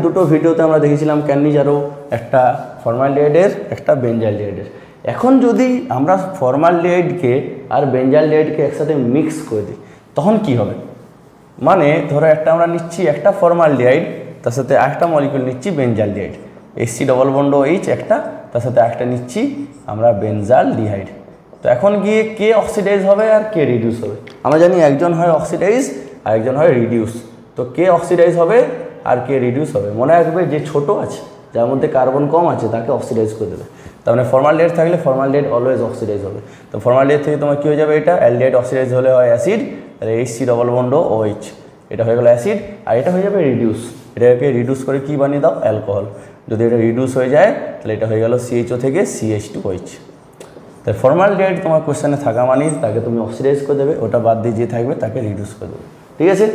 দুটো ভিডিওতে আমরা দেখেছিলাম ক্যাননিজারো, একটা ফর্মালডিহাইডের, একটা বেঞ্জালডিহাইডের। এখন যদি আমরা ফর্মালডিহাইডকে আর বেঞ্জালডিহাইডকে একসাথে মিক্স করে দিই তখন কি হবে? মানে ধরো একটা আমরা নিচ্ছি একটা ফর্মালডিহাইড, তার সাথে একটা মলিকিউল নিচ্ছি benzaldehyde, Hc double bond OH একটা, তার সাথে একটা নিচ্ছি আমরা বেঞ্জালডিহাইড। তো এখন গিয়ে কে অক্সিডাইজ হবে আর কে রিডিউস হবে? আমরা জানি একজন হয় অক্সিডাইজ আর একজন হয় রিডিউস। তো কে অক্সিডাইজ হবে আর কে রিডিউস হবে? মনে রাখবে যে ছোট আছে, যার মধ্যে কার্বন কম আছে, তাকে অক্সিডাইজ করে দেবে। তার মানে ফর্মালডিহাইড থাকলে ফর্মালডিহাইড অলওয়েজ অক্সিডাইজ হবে। তো ফর্মালডিহাইড থেকে তোমার কী হয়ে যাবে? এটা অ্যালডিহাইড অক্সিডাইজ হলে হয় অ্যাসিড, তাহলে Hc ডবল বন্ড OH, এটা হয়ে গেল অ্যাসিড। আর এটা হয়ে যাবে রিডিউস, এটাকে রিডিউস করে কী বানিয়ে দাও? অ্যালকোহল। যদি এটা রিডিউস হয়ে যায় তাহলে এটা হয়ে গেল CHO থেকে CH2OH। তাই ফর্মালডিহাইড তোমার কোশ্চেনে থাকা মানেই তাকে তুমি অক্সিডাইজ করে দেবে, ওটা বাদ দিয়ে যে থাকবে তাকে রিডিউস করে দেবে। ঠিক আছে?